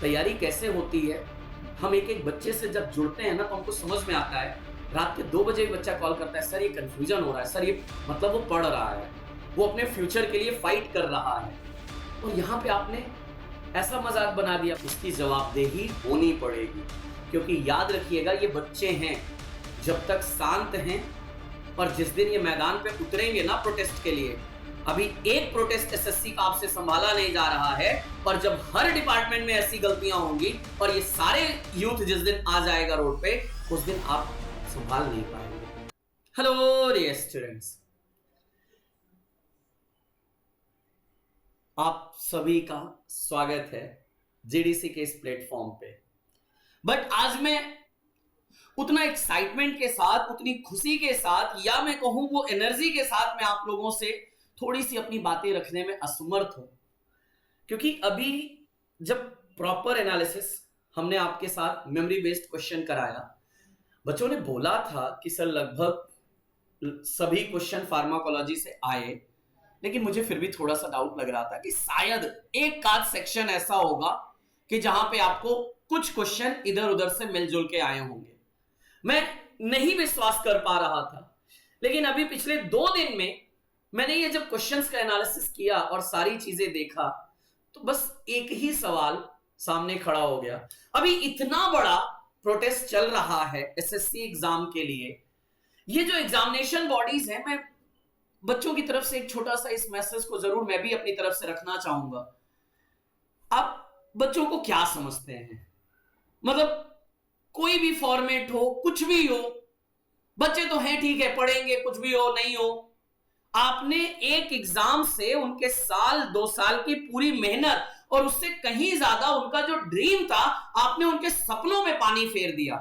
तैयारी कैसे होती है। हम एक एक बच्चे से जब जुड़ते हैं ना तो हमको समझ में आता है। रात के 2 बजे एक बच्चा कॉल करता है, सर ये कंफ्यूजन हो रहा है, सर ये मतलब वो पढ़ रहा है, वो अपने फ्यूचर के लिए फाइट कर रहा है, और यहाँ पे आपने ऐसा मजाक बना दिया। इसकी जवाबदेही होनी पड़ेगी, क्योंकि याद रखिएगा ये बच्चे हैं, जब तक शांत हैं और जिस दिन ये मैदान पे उतरेंगे ना प्रोटेस्ट के लिए, अभी एक प्रोटेस्ट एसएससी का आपसे संभाला नहीं जा रहा है, और जब हर डिपार्टमेंट में ऐसी गलतियां होंगी और ये सारे यूथ जिस दिन आ जाएगा रोड पे, उस दिन आप संभाल नहीं पाएंगे। हेलो डियर स्टूडेंट्स, आप सभी का स्वागत है जीडीसी के इस प्लेटफॉर्म पे। बट आज मैं उतना एक्साइटमेंट के साथ, उतनी खुशी के साथ, या मैं कहूं वो एनर्जी के साथ मैं आप लोगों से थोड़ी सी अपनी बातें रखने में असमर्थ हूं, क्योंकि अभी जब प्रॉपर एनालिसिस हमने आपके साथ मेमोरी बेस्ड क्वेश्चन कराया, बच्चों ने बोला था कि सर लगभग सभी क्वेश्चन फार्माकोलॉजी से आए, लेकिन मुझे फिर भी थोड़ा सा डाउट लग रहा था कि शायद एक आध सेक्शन ऐसा होगा कि जहां पे आपको कुछ क्वेश्चन इधर उधर से मिलजुल के आए होंगे। मैं नहीं विश्वास कर पा रहा था, लेकिन अभी पिछले 2 दिन में मैंने ये जब क्वेश्चंस का एनालिसिस किया और सारी चीजें देखा, तो बस एक ही सवाल सामने खड़ा हो गया। अभी इतना बड़ा प्रोटेस्ट चल रहा है एसएससी एग्जाम के लिए, ये जो एग्जामिनेशन बॉडीज हैं, मैं बच्चों की तरफ से एक छोटा सा इस मैसेज को जरूर मैं भी अपनी तरफ से रखना चाहूंगा। आप बच्चों को क्या समझते हैं? मतलब कोई भी फॉर्मेट हो, कुछ भी हो, बच्चे तो हैं, ठीक है, पढ़ेंगे, कुछ भी हो नहीं हो, आपने एक एग्जाम से उनके साल 2 साल की पूरी मेहनत और उससे कहीं ज्यादा उनका जो ड्रीम था, आपने उनके सपनों में पानी फेर दिया।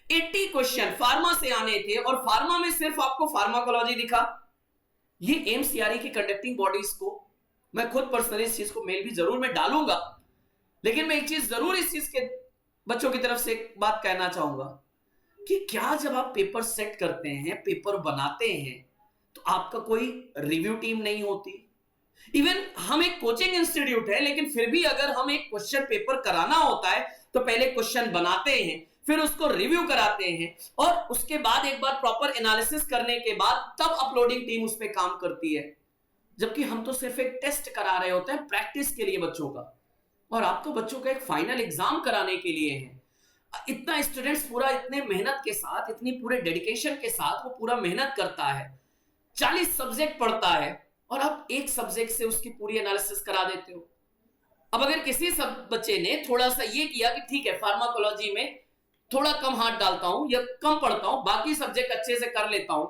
80 क्वेश्चन फार्मा से आने थे और फार्मा में सिर्फ आपको फार्माकोलॉजी दिखा। ये एमसीआरई की कंडक्टिंग बॉडीज को मैं खुद पर्सनली इस चीज को मेल भी जरूर मैं डालूंगा, लेकिन मैं एक चीज जरूर इस चीज के बच्चों की तरफ से एक बात कहना चाहूंगा कि क्या जब आप पेपर सेट करते हैं, पेपर बनाते हैं, तो आपका कोई रिव्यू टीम नहीं होती? इवन हम एक कोचिंग इंस्टीट्यूट है, लेकिन फिर भी अगर हम एक क्वेश्चन पेपर कराना होता है तो पहले क्वेश्चन बनाते हैं, फिर उसको रिव्यू कराते हैं, और उसके बाद एक बार प्रॉपर एनालिसिस करने के बाद तब अपलोडिंग टीम उस पर काम करती है। जबकि हम तो सिर्फ एक टेस्ट करा रहे होते हैं प्रैक्टिस के लिए बच्चों का, और आप तो बच्चों का एक फाइनल एग्जाम कराने के लिए हैं। इतना स्टूडेंट्स पूरा इतने मेहनत के साथ, इतनी पूरे डेडिकेशन के साथ वो पूरा मेहनत करता है, 40 सब्जेक्ट पढ़ता है, और आप एक सब्जेक्ट से उसकी पूरी एनालिसिस करा देते हो। अब अगर किसी सब बच्चे ने थोड़ा सा ये किया कि ठीक है फार्माकोलॉजी में थोड़ा कम हाथ डालता हूं या कम पढ़ता हूं, बाकी सब्जेक्ट अच्छे से कर लेता हूं,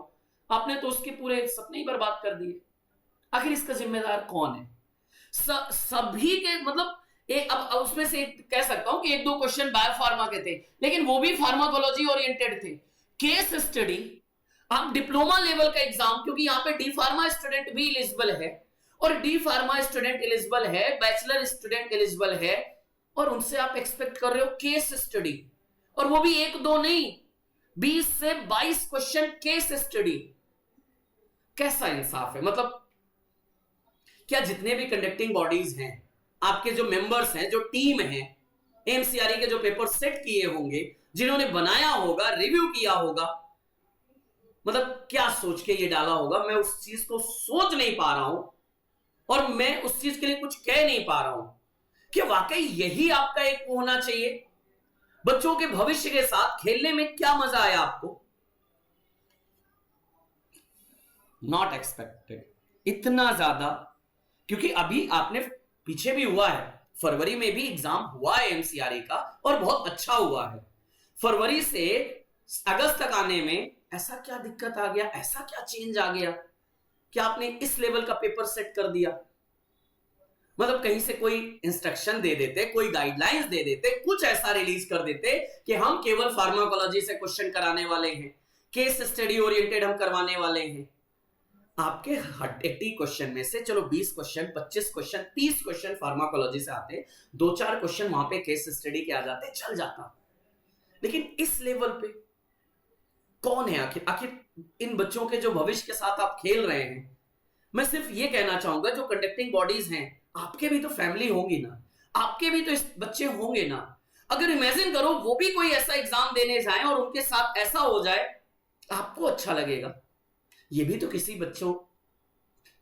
आपने तो उसके पूरे सपने ही बर्बाद कर दिए। आखिर इसका जिम्मेदार कौन है? सभी के मतलब अब उसमें से कह सकता हूं कि 1-2 क्वेश्चन बायोफार्मा के थे, लेकिन वो भी फार्माकोलॉजी ओरिएंटेड थे। केस स्टडी, आप डिप्लोमा लेवल का एग्जाम, क्योंकि यहां पे डी फार्मा स्टूडेंट भी एलिजिबल है, और डी फार्मा स्टूडेंट एलिजिबल है, बैचलर स्टूडेंट एलिजिबल है, और उनसे आप एक्सपेक्ट कर रहे हो केस स्टडी, और वो भी 1-2 नहीं, 20 से 22 क्वेश्चन केस स्टडी। कैसा इंसाफ है? मतलब क्या जितने भी कंडक्टिंग बॉडीज हैं, आपके जो मेंबर्स हैं, जो टीम है, एमसीआरई के जो पेपर सेट किए होंगे, जिन्होंने बनाया होगा, रिव्यू किया होगा, मतलब क्या सोच के ये डाला होगा? मैं उस चीज को सोच नहीं पा रहा हूं, और मैं उस चीज के लिए कुछ कह नहीं पा रहा हूं कि वाकई यही आपका एक होना चाहिए। बच्चों के भविष्य के साथ खेलने में क्या मजा आया आपको? नॉट एक्सपेक्टेड इतना ज्यादा, क्योंकि अभी आपने पीछे भी हुआ है, फरवरी में भी एग्जाम हुआ है एमसीआरई का, और बहुत अच्छा हुआ है। फरवरी से अगस्त तक आने में ऐसा क्या दिक्कत आ गया, ऐसा क्या चेंज आ गया कि आपने इस लेवल का पेपर सेट कर दिया? मतलब कहीं से कोई इंस्ट्रक्शन दे देते, कोई गाइडलाइंस दे देते, कुछ ऐसा रिलीज कर देते कि हम केवल फार्माकोलॉजी से क्वेश्चन कराने वाले हैं, केस स्टडी ओरिएंटेड हम करवाने वाले हैं। आपके 80 क्वेश्चन में से चलो 20 क्वेश्चन, 25 क्वेश्चन, 30 क्वेश्चन फार्माकोलॉजी से आते, 2-4 क्वेश्चन वहां पे केस स्टडी के आ जाते, चल जाता। लेकिन इस लेवल पे कौन है आखिर इन बच्चों के जो भविष्य के साथ आप खेल रहे हैं? मैं सिर्फ ये कहना चाहूंगा, जो कंडक्टिंग बॉडीज हैं, आपके भी तो फैमिली होंगी ना, आपके भी तो इस बच्चे होंगे ना। अगर इमेजिन करो वो भी कोई ऐसा एग्जाम देने जाए और उनके साथ ऐसा हो जाए, आपको अच्छा लगेगा? ये भी तो किसी बच्चों,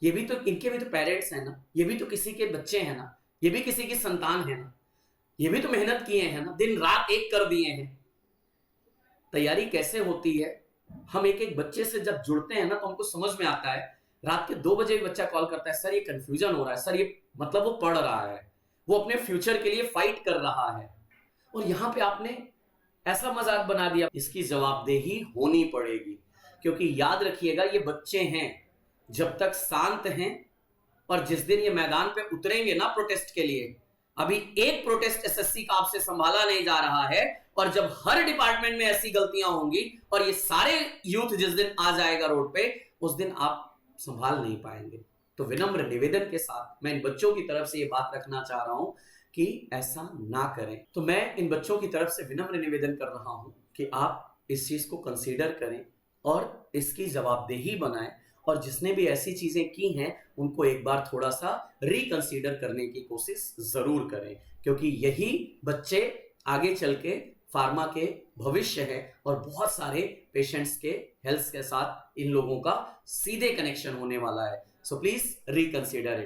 ये भी तो, इनके भी तो पेरेंट्स हैं ना, ये भी तो किसी के बच्चे हैं ना, ये भी किसी की संतान है ना, ये भी तो मेहनत किए हैं ना, दिन रात एक कर दिए हैं। तैयारी कैसे होती है, हम एक एक बच्चे से जब जुड़ते हैं ना तो हमको समझ में आता है। रात के 2 बजे भी बच्चा कॉल करता है, सर ये कंफ्यूजन हो रहा है, सर ये मतलब वो पढ़ रहा है, वो अपने फ्यूचर के लिए फाइट कर रहा है, और यहां पे आपने ऐसा मजाक बना दिया। इसकी जवाबदेही होनी पड़ेगी, क्योंकि याद रखिएगा ये बच्चे हैं, जब तक शांत हैं, और जिस दिन ये मैदान पे उतरेंगे ना प्रोटेस्ट के लिए, अभी एक प्रोटेस्ट एसएससी का आपसे संभाला नहीं जा रहा है, और जब हर डिपार्टमेंट में ऐसी गलतियां होंगी और ये सारे यूथ जिस दिन आ जाएगा रोड पे, उस दिन आप संभाल नहीं पाएंगे। तो विनम्र निवेदन के साथ मैं इन बच्चों की तरफ से ये बात रखना चाह रहा हूं कि ऐसा ना करें। तो मैं इन बच्चों की तरफ से विनम्र निवेदन कर रहा हूं कि आप इस चीज को कंसीडर करें और इसकी जवाबदेही बनाएं, और जिसने भी ऐसी चीजें की हैं उनको एक बार थोड़ा सा रिकंसीडर करने की कोशिश जरूर करें, क्योंकि यही बच्चे आगे चल के फार्मा के भविष्य है, और बहुत सारे पेशेंट्स के हेल्थ के साथ इन लोगों का सीधे कनेक्शन होने वाला है। So please reconsider it.